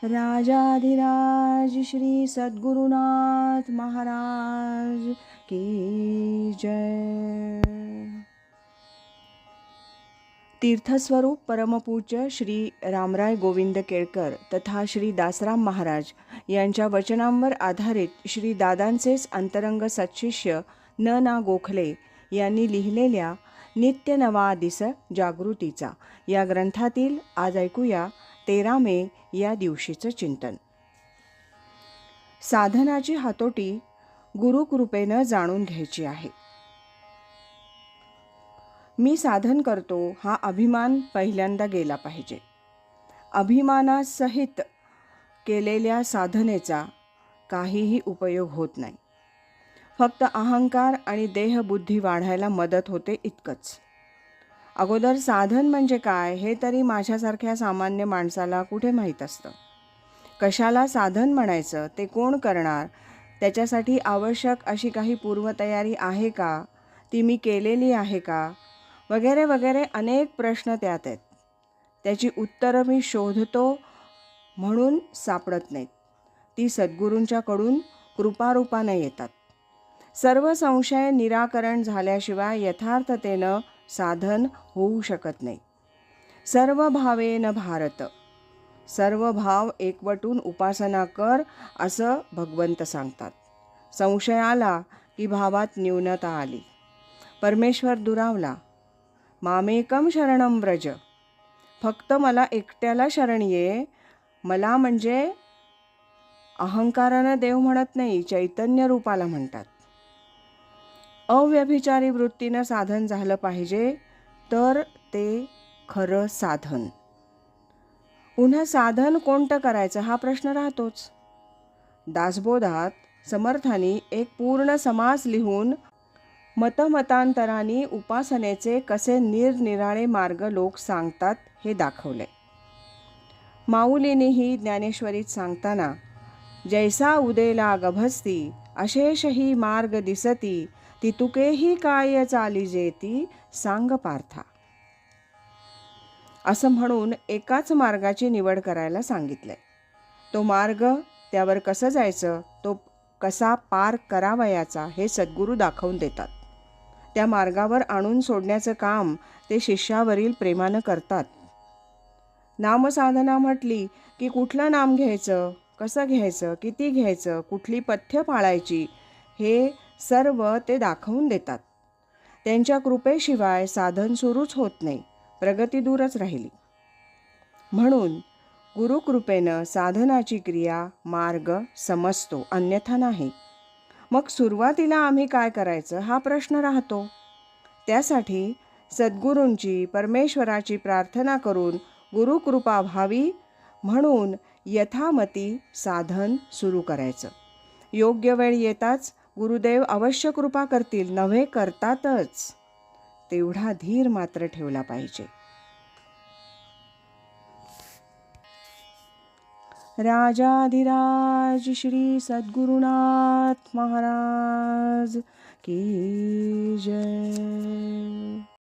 राजाधिराज श्री सद्गुरुनाथ महाराज की जय। तीर्थस्वरूप परमपूज्य श्री रामराय गोविंद केळकर तथा श्री दासराम महाराज यांच्या वचनांवर आधारित श्री दादांचेच अंतरंग सत्शिष्य न गोखले यांनी लिहिलेल्या नित्य नवा दिस जागृतीचा या ग्रंथातील आज ऐकूया 13 मे या दिवशीचं चिंतन. साधनाची हातोटी गुरुकृपेनं जाणून घ्यायची आहे. मी साधन करतो हा अभिमान पहिल्यांदा गेला पाहिजे. अभिमानासहित केलेल्या साधनेचा काहीही उपयोग होत नाही. फक्त अहंकार आणि देहबुद्धी वाढायला मदत होते इतकंच. अगोदर साधन म्हणजे काय हे तरी माझ्यासारख्या सामान्य माणसाला कुठे माहीत असतं. कशाला साधन म्हणायचं, ते कोण करणार, त्याच्यासाठी आवश्यक अशी काही पूर्वतयारी आहे का, ती मी केलेली आहे का, वगैरे वगैरे अनेक प्रश्न त्यात आहेत. त्याची उत्तरं मी शोधतो म्हणून सापडत नाहीत. ती सद्गुरूंच्याकडून कृपारूपानं येतात. सर्व संशय निराकरण झाल्याशिवाय यथार्थतेनं साधन होऊ शकत नाही. सर्व भावेन भारत, सर्व भाव एकवटून उपासना कर असं भगवंत सांगतात. संशय आला की भावात न्यूनता आली. परमेश्वर दुरावला. मामेकम शरणम व्रज, फक्त मला एकट्याला शरण ये. मला म्हणजे अहंकारानं देव म्हणत नाही, चैतन्य रूपाला म्हणतात. अव्यभिचारी वृत्तीनं साधन झालं पाहिजे तर ते खरं साधन. पुन्हा साधन कोणतं करायचं हा प्रश्न राहतोच. दासबोधात समर्थांनी एक पूर्ण समास लिहून मतमतांतरांनी उपासनेचे कसे निरनिराळे मार्ग लोक सांगतात हे दाखवले. माऊलींनीही ज्ञानेश्वरीत सांगताना जैसा उदेला गभस्ती अशेषही मार्ग दिसती ती तुकेही काय चालिजेती सांग पार्था, असं म्हणून एकाच मार्गाची निवड करायला सांगितलंय. तो मार्ग, त्यावर कसं जायचं, तो कसा पार करावयाचा हे सद्गुरू दाखवून देतात. त्या मार्गावर आणून सोडण्याचं काम ते शिष्यावरील प्रेमानं करतात. नामसाधना म्हटली की कुठलं नाम घ्यायचं, कसं घ्यायचं, किती घ्यायचं, कुठली पथ्य पाळायची, हे सर्व ते दाखवून देतात. त्यांच्या कृपेशिवाय साधन सुरूच होत नाही, प्रगती दूरच राहिली. म्हणून गुरुकृपेनं साधनाची क्रिया मार्ग समजतो, अन्यथा नाही. मग सुरुवातीला आम्ही काय करायचं हा प्रश्न राहतो. त्यासाठी सद्गुरूंची, परमेश्वराची प्रार्थना करून गुरुकृपा व्हावी म्हणून यथामती साधन सुरू करायचं. योग्य वेळ येताच गुरुदेव अवश्य कृपा करतील, नव्हे करतातच. तेवढा धीर मात्र ठेवला पाहिजे. राजाधिराज श्री सद्गुरुनाथ महाराज की जय.